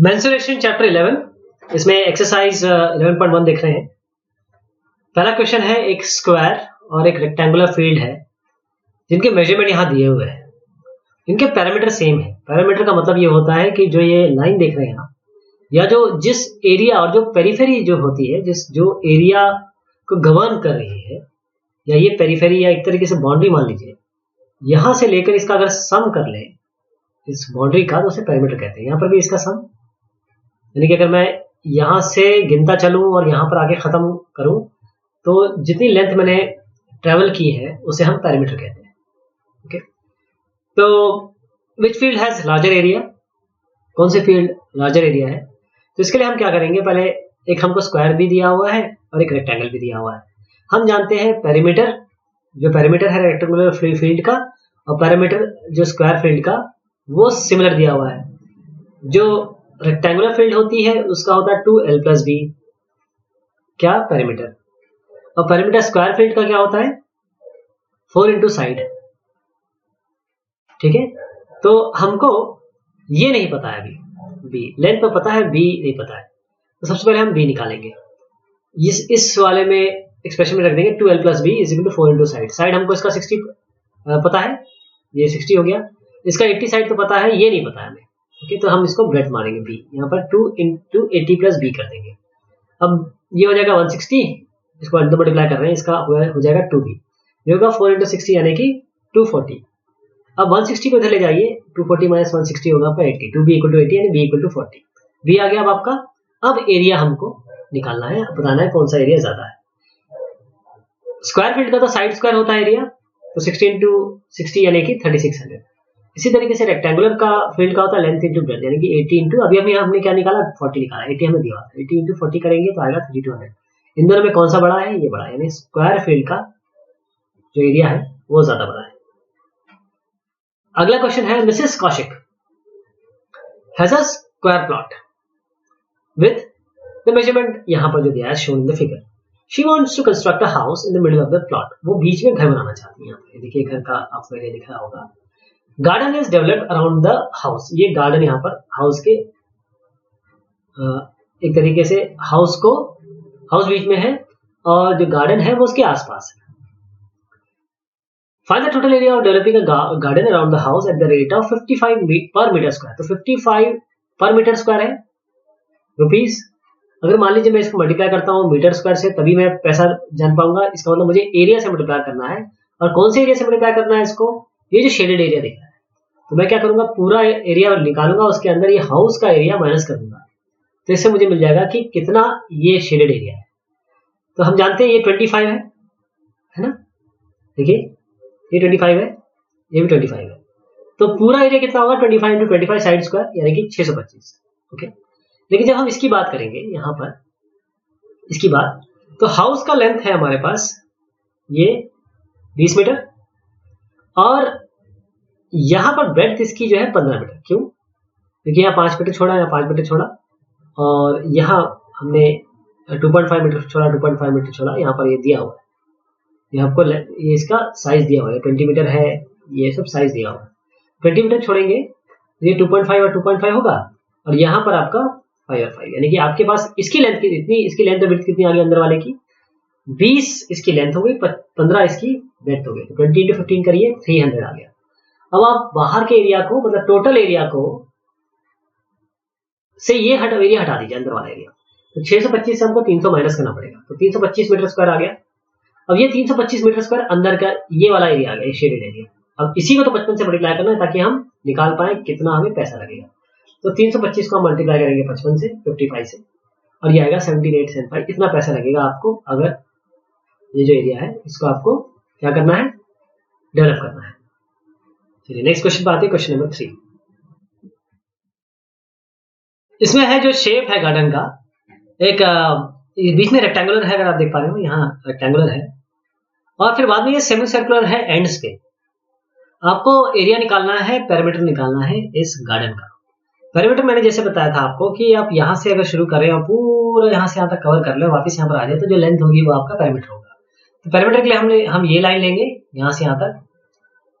Mensuration chapter 11, इसमें exercise 11.1 देख रहे हैं। पहला क्वेश्चन है, एक स्क्वायर और एक रेक्टेंगुलर फील्ड है जिनके मेजरमेंट यहाँ दिए हुए हैं। इनके पैरामीटर सेम है। पैरामीटर का मतलब ये होता है कि जो ये लाइन देख रहे हैं आप, या जो जिस एरिया और जो पेरिफेरी जो होती है, जो एरिया को गवर्न कर रही है, या ये पेरिफेरी या एक तरीके से बाउंड्री मान लीजिए, यहां से लेकर इसका अगर सम कर ले इस बाउंड्री का, तो उसे पेरिमीटर कहते हैं। यहां पर भी इसका सम, यानी कि अगर मैं यहां से गिनता चलूं और यहां पर आके खत्म करूं, तो जितनी लेंथ मैंने ट्रेवल की है उसे हम पेरिमीटर कहते हैं। ओके, तो which field has larger area, कौन सी फील्ड लार्जर एरिया है? तो इसके लिए हम क्या करेंगे, पहले एक हमको स्क्वायर भी दिया हुआ है और एक रेक्टेंगल भी दिया हुआ है। हम जानते हैं पेरीमीटर, जो पेरीमीटर है रेक्टेंगुलर फील्ड का, और पेरीमीटर जो स्क्वायर फील्ड का, वो सिमिलर दिया हुआ है। जो रेक्टेंगुलर फील्ड होती है उसका होता है 2l+b, क्या? पेरीमीटर। और पेरीमीटर स्क्वायर फील्ड का क्या होता है? 4 इंटू साइड। ठीक है, तो हमको ये नहीं पता है अभी, b लेंथ तो पता है, b नहीं पता है। तो सबसे पहले हम b निकालेंगे। इस वाले में एक्सप्रेशन में रख देंगे 2l+b = 4 इंटू साइड। साइड हमको इसका 60 पता है, ये 60 हो गया। इसका 80 साइड तो पता है, ये नहीं पता है हमें। ओके, तो हम इसको ब्रैकेट मारेंगे b, यहाँ पर 2 इंटू 80+b कर देंगे। अब ये हो जाएगा 160, इसको अंदर मल्टीप्लाई कर रहे हैं, इसका हो जाएगा 2b, ये होगा 4 इंटू 60 यानी कि 240। अब 160 को इधर ले जाइए, 240 माइनस 160 होगा आपका 80, 2b = 80 यानी b = 40। b आ गया अब आपका। अब एरिया हमको निकालना है, बताना है कौन सा एरिया ज्यादा है। स्क्वायर फील्ड का तो साइड स्क्वायर होता है एरिया, तो 60 इंटू 60 यानी कि 3600। इसी तरीके से रेक्टेंगुलर का फील्ड का होता है लेंथ इंटू ब्रेड्थ, यानी कि 80 इंटू, अभी हमने क्या निकाला, 40 निकाला, 80 हमें दिया, 80 इंटू 40 करेंगे तो आएगा 3200। इन दोनों में कौन सा बड़ा है? ये बड़ा है, यानी स्क्वायर फील्ड का जो एरिया है वो ज्यादा बड़ा है। अगला क्वेश्चन है, Mrs Kaushik has a square plot with the measurement यहां पर जो दिया है shown in the figure. She wants to construct a house in the middle of the plot. वो बीच में घर बनाना चाहती है। यहाँ पे देखिए घर का आपको एरिया दिख रहा होगा। Garden is developed around the house. ये गार्डन यहाँ पर हाउस के एक तरीके से हाउस बीच में है और जो गार्डन है वो उसके आसपास है। Find the total area of developing a garden around the house at the rate of 55 per meter square। तो 55 पर मीटर स्क्वायर है रुपीज। अगर मान लीजिए मैं इसको मल्टीप्लाई करता हूँ मीटर स्क्वायर से, तभी मैं पैसा जान पाऊंगा। इसका मतलब मुझे एरिया से मल्टीप्लाई करना है, और कौन से एरिया से मल्टीप्लाई करना है इसको? ये जो शेडेड एरिया दिख रहा है, तो मैं क्या करूंगा, पूरा एरिया निकालूंगा, उसके अंदर ये हाउस का एरिया माइनस कर दूंगा, तो इससे मुझे मिल जाएगा कि कितना ये शेडेड एरिया है। तो हम जानते हैं ये 25 है ना, देखिए ये 25 है, ये भी 25 है, तो पूरा एरिया कितना होगा? 25 इंटू 25 साइड स्क्वायर यानी कि 625। ओके, लेकिन जब हम इसकी बात करेंगे यहाँ पर, इसकी बात, तो हाउस का लेंथ है हमारे पास ये 20 मीटर, और यहाँ पर ब्रेड्थ इसकी जो है 15 मीटर। क्यों? क्योंकि यहाँ 5 मीटर छोड़ा, यहाँ 5 मीटर छोड़ा, और यहाँ हमने 2.5 मीटर छोड़ा, 2.5 मीटर छोड़ा, यहाँ पर ये दिया हुआ है, ये आपको ये इसका साइज दिया हुआ है, 20 मीटर है, ये सब साइज दिया हुआ है। 20 मीटर छोड़ेंगे ये 2.5 और 2.5 होगा, और यहाँ पर आपका 5 और 5, यानी कि आपके पास इसकी लेंथ कितनी, इसकी लेंथ और ब्रेड्थ कितनी आ गई अंदर वाले की? 20 इसकी लेंथ हो गई, 15 इसकी ब्रेड्थ हो गई, तो 20 इंटू 15 करिए, 300 आ गया। अब आप बाहर के एरिया को, मतलब टोटल एरिया को से ये एरिया हटा दीजिए, अंदर वाला एरिया, तो 625 से हमको 300 माइनस करना पड़ेगा, तो 325 मीटर स्क्वायर आ गया। अब ये 325 मीटर स्क्वायर अंदर का ये वाला एरिया आ गया, शेडेड एरिया। अब इसी को तो 55 से मल्टीप्लाई करना है ताकि हम निकाल पाए कितना हमें पैसा लगेगा। तो 325 को हम मल्टीप्लाई करेंगे 55 से, 55 से, और ये आएगा 7875। इतना पैसा लगेगा आपको, अगर ये जो एरिया है इसको आपको क्या करना है, डेवलप करना है। चलिए नेक्स्ट क्वेश्चन पर आते हैं, क्वेश्चन नंबर 3। इसमें है जो शेप है गार्डन का, एक बीच में रेक्टेंगुलर है, अगर आप देख पा रहे हो यहाँ रेक्टेंगुलर है, और फिर बाद में ये सेमी सर्कुलर है एंड्स पे। आपको एरिया निकालना है, पेरीमीटर निकालना है इस गार्डन का। पेरीमीटर मैंने जैसे बताया था आपको कि आप यहाँ से अगर शुरू कर रहे हो, पूरा यहाँ से यहाँ तक कवर कर ले, वापस यहाँ पर आ जाए, तो जो लेंथ होगी वो आपका पेरीमीटर होगा। तो पेरीमीटर के लिए हम ये लाइन लेंगे यहाँ से यहाँ तक,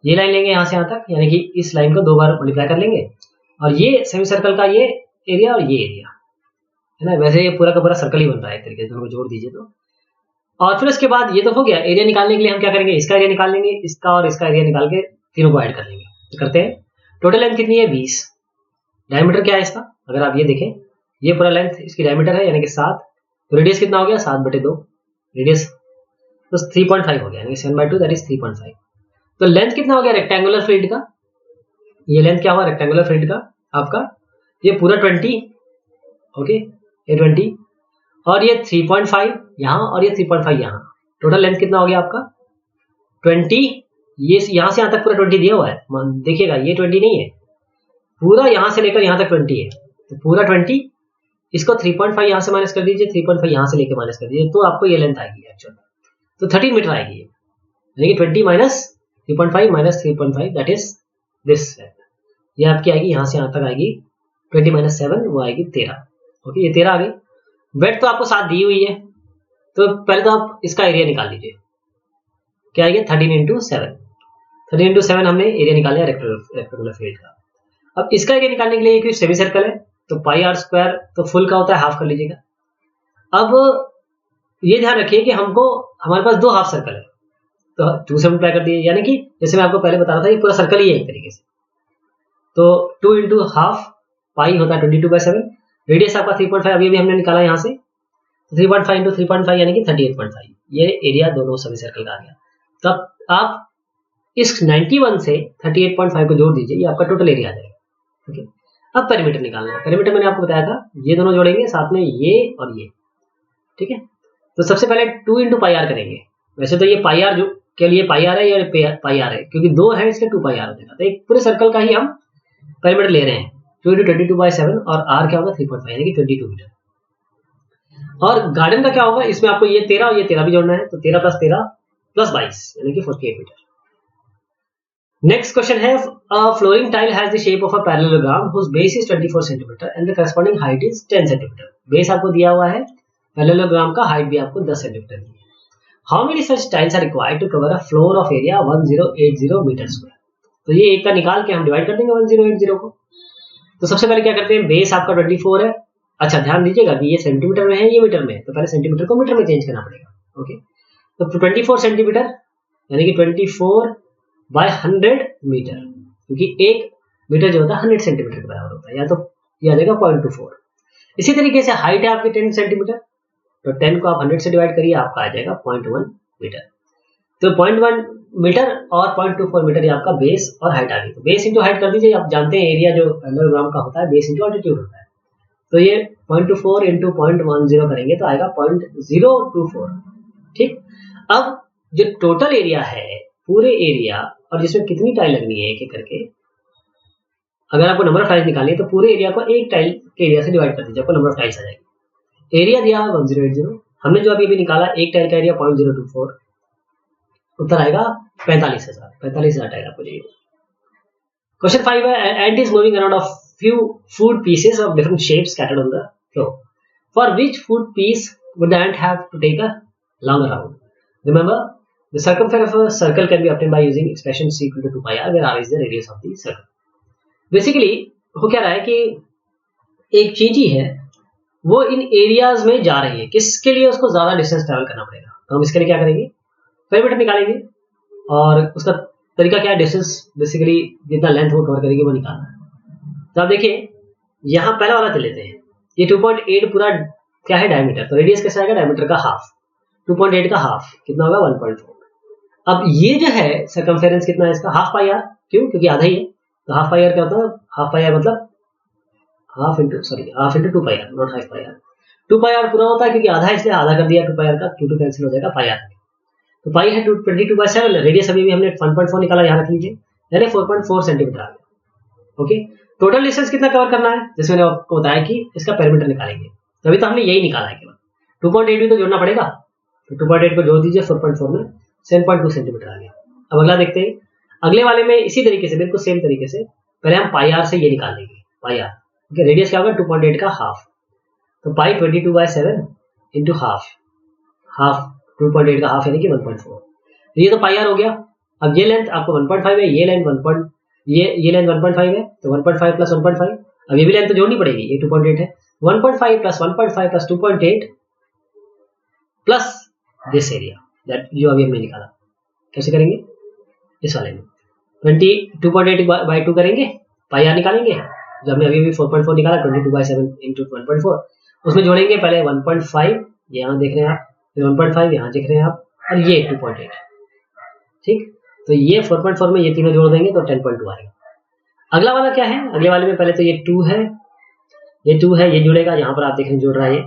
ये लाइन लेंगे यहाँ से यहाँ तक, यानी कि इस लाइन को 2 बार मल्टीप्लाई कर लेंगे, और ये सेमी सर्कल का ये एरिया और ये एरिया है ना, वैसे ये पूरा का पूरा सर्कल ही बन रहा है एक तरीके से, दोनों को जोड़ दीजिए तो। और फिर उसके बाद ये तो हो गया, एरिया निकालने के लिए हम क्या करेंगे, इसका एरिया निकाल लेंगे, इसका और इसका एरिया निकाल के तीनों को ऐड कर लेंगे। तो करते हैं, टोटल लेंथ कितनी है 20, डायमीटर क्या है इसका, अगर आप ये देखें ये पूरा लेंथ इसकी डायमीटर है यानी कि 7, तो रेडियस कितना हो गया 7/2, रेडियस तो 3.5 हो गया यानी 7/2 दैट इज 3.5। तो लेंथ कितना हो गया रेक्टेंगुलर फील्ड का, ये लेंथ क्या हुआ रेक्टेंगुलर फील्ड का आपका, ये पूरा 20, ओके ये 20 और ये 3.5 यहाँ और ये 3.5 यहाँ, टोटल लेंथ कितना हो गया आपका 20, ये यहाँ से यहाँ तक पूरा 20 दिया हुआ है, देखिएगा ये 20 नहीं है, पूरा यहाँ से लेकर यहाँ तक 20 है, तो पूरा 20, इसको 3.5 यहाँ से माइनस कर दीजिए, 3.5 यहाँ से लेकर माइनस कर दीजिए, तो आपको ये लेंथ आएगी एक्चुअल, तो 13 मीटर आएगी, यानी कि 20 minus 3.5 minus 3.5 that is this length, ये आपकी आएगी यहाँ से यहाँ तक आएगी 20 माइनस 7 वो आएगी 13, ओके ये 13 आ गई। वेट तो आपको 7 दी हुई है, तो पहले तो आप इसका एरिया निकाल लीजिए, क्या आएगा 13 इंटू 7 हमने एरिया निकाला रेक्टेंगुलर फील्ड का। अब इसका एरिया निकालने के लिए एक सेमी सर्कल है, तो पाई आर स्क्वायर तो फुल का होता है, हाफ कर लीजिएगा। अब ये ध्यान रखिए कि हमको हमारे पास 2 हाफ सर्कल है, तो 2 से मल्टीप्लाई कर दिए, यानी कि जैसे मैं आपको पहले बता रहा था ये पूरा सर्कल ही है एक तरीके से, तो 2 इंटू हाफ पाई होता है 22/7, रेडियस आपका 3.5 अभी भी हमने निकाला यहाँ से, 3.5 इंटू 3.5 यानी कि 38.5, ये एरिया दोनों सेमी सर्कल का आ गया। तब आप इस 91 से 38.5 को जोड़ दीजिए, ये आपका टोटल एरिया आ जाएगा, ओके। अब पेरीमीटर निकालना है, पेरीमीटर मैंने आपको बताया था, ये दोनों जोड़ेंगे साथ में ये और ये, ठीक है। तो सबसे पहले 2 इंटू पाई आर करेंगे, वैसे तो ये पाई आर जो के लिए पाई आर है या पाई आर है, क्योंकि 2 है इसलिए 2 पाई आर हो जाएगा, तो एक पूरे सर्कल का ही हम पेरीमीटर ले रहे हैं, 2 इंटू 22/7 और आर क्या होगा 3.5 यानी कि 22 मीटर। और गार्डन का क्या होगा, इसमें आपको ये 13 और ये 13 भी जोड़ना है, तो 13 + 13 + 22 यानी कि 48 मीटर। नेक्स्ट क्वेश्चन है, flooring tile has the shape of a parallelogram whose base is 24 centimetre and the corresponding height is 10 centimetre. Base आपको दिया हुआ है, पैरेललोग्राम का हाइट भी आपको 10 सेंटीमीटर दी है। How many such tiles are required to cover a floor of area 1080 metre square. तो ये एक का निकाल के हम डिवाइड कर देंगे 1080 को। तो सबसे पहले क्या करते हैं, बेस आपका 24 है, अच्छा ध्यान दीजिएगा कि ये सेंटीमीटर में है ये मीटर में है, तो पहले सेंटीमीटर को मीटर में चेंज करना पड़ेगा, ओके। तो 24 सेंटीमीटर यानी कि 24/100 मीटर, क्योंकि 1 मीटर जो होता है 100 सेंटीमीटर के बराबर होता है, या तो ये आ जाएगा 0.24। इसी तरीके से हाइट है आपकी 10 सेंटीमीटर, तो 10 को आप 100 से डिवाइड करिए, आपका आ जाएगा 0.1 मीटर। तो 0.1 मीटर और 0.24 मीटर ये आपका बेस और हाइट आ गई। तो बेस इंटू हाइट कर दीजिए, आप जानते हैं एरिया जो पैरेललोग्राम का होता है बेस इंटू ऑल्टीट्यूड होता है, तो ये 0.24 इंटू 0.10 करेंगे तो आएगा 0.024, ठीक। अब जो टोटल एरिया है पूरे एरिया, और जिसमें कितनी टाइल लगनी है एक एक करके, अगर आपको नंबर ऑफ टाइल्स निकालनी है तो पूरे एरिया को एक टाइल के एरिया से डिवाइड कर दीजिए, आपको नंबर ऑफ टाइल्स आ जाएगी। एरिया दिया है 1080, हमने जो अभी निकाला एक टाइल का एरिया 0.024, उत्तर आएगा 45,000 टाइल आपको चाहिए। क्वेश्चन 5 है, ant is moving around of few food pieces of different shapes scattered on the floor. For which food piece would the ant have to take a longer round? Remember, the circumference of a circle can be obtained by using expression c equal to 2 pi r, where r is the radius of the circle. Basically, हो क्या रहा है कि एक चींटी है, वो इन areas में जा रही है, किसके लिए उसको ज्यादा डिस्टेंस ट्रैवल करना पड़ेगा, तो हम इसके लिए क्या करेंगे, पेरीमीटर निकालेंगे, और उसका तरीका क्या है, डिस्टेंस बेसिकली जितना लेंथ वो कवर करेगी वो निकालना है। तो आप देखिए यहाँ पहला वाला लेते हैं, ये 2.8 पूरा क्या है डायमीटर, तो रेडियस कैसा आएगा डायमीटर का हाफ, 2.8 का हाफ कितना होगा 1.4। अब ये जो है सर्कमफेरेंस कितना है इसका, हाफ पाई आर, क्यों, क्योंकि आधा ही है, तो हाफ पाई आर क्या होता है, हाफ पाई आर मतलब half into 2 pi R, not half pi R. 2 pi R पूरा होता है क्योंकि आधा, इसलिए आधा कर दिया 2 पाई आर का, 2 कैंसिल हो जाएगा पाई आर। तो पाई है 22/7, रेडियस अभी भी हमने 1.4 निकाला, यहाँ रख लीजिए, यानी 4.4 सेंटीमीटर आ गया, ओके। टोटल डिस्टेंस कितना कवर करना है, जैसे मैंने आपको बताया कि इसका पेरीमीटर निकालेंगे, तभी तो हमने यही निकाला है केवल, 2.8 भी तो जोड़ना पड़ेगा, तो 2.8 को जोड़ दीजिए 4.4 में 7.2 सेंटीमीटर आ गया। अब अगला देखते हैं, अगले वाले में इसी तरीके से बिल्कुल सेम तरीके से पहले हम पाई आर से ये निकाल लेंगे, पाई आर, ओके। रेडियस क्या होगा 2.8 का हाफ, तो पाई 22/7 इंटू हाफ, 2.8 का हाफ यानी कि 1.4, ये तो पाई आर हो गया। अब ये लेंथ आपको 1.5 है, ये लेंथ ये लेंथ 1.5 है, तो 1.5 प्लस 1.5, अब ये भी लेंथ तो जोड़नी पड़ेगी, ये 2.8 है, 1.5 plus 1.5 plus 2.8 plus this area that जो अभी हमने निकाला। कैसे करेंगे? इस वाले में 22.8 बाई 2 करेंगे, पाई आर निकालेंगे, जो हमने अभी 4.4 निकाला, 22/7 इंटू 1.4, उसमें जोड़ेंगे पहले 1.5, यहाँ देख रहे हैं आप, फिर 1.5 यहाँ देख रहे हैं आप, और ये 2.8, ठीक। तो ये 4.4 में ये तीनों जोड़ देंगे तो 10.2 आएगा। अगला वाला क्या है? अगले वाले में पहले तो ये 2 है, ये 2 है, ये जुड़ेगा, यहाँ पर आप देख रहे हैं जुड़ रहा है ये।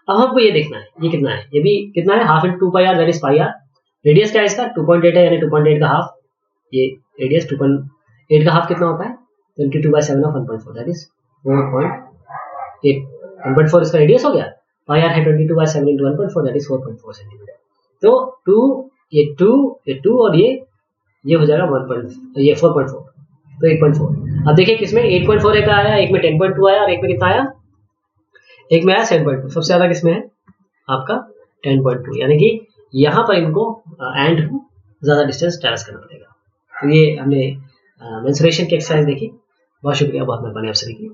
अब हमको ये देखना है ये कितना है, ये भी कितना है, half into 2 pi R that is pi R. Radius क्या है इसका? 2.8 है, यानी 2.8 का हाफ, ये रेडियस 2.8 का हाफ कितना होता है? 22/7 ऑफ 1.4 दैट इज 4.8। 1.4 इसका रेडियस हो गया, पाई आर है 22/7 इंटू 1.4 दैट इज 4.4 सेंटीमीटर। तो 2 ये 2 और ये हो जाएगा 4.4, तो 8.4। अब देखिए किसमें 8.4 एक आया, एक में 10.2 आया, और एक में कितना आया? एक में आया 7.2। सबसे ज्यादा किसमें है? आपका 10.2, यानी कि यहाँ पर इनको एंड को ज्यादा डिस्टेंस ट्रैवर्स करना पड़ेगा। तो ये हमने मेंसुरेशन की एक्सरसाइज देखी। बहुत शुक्रिया, बहुत मेहरबानी आप सभी की।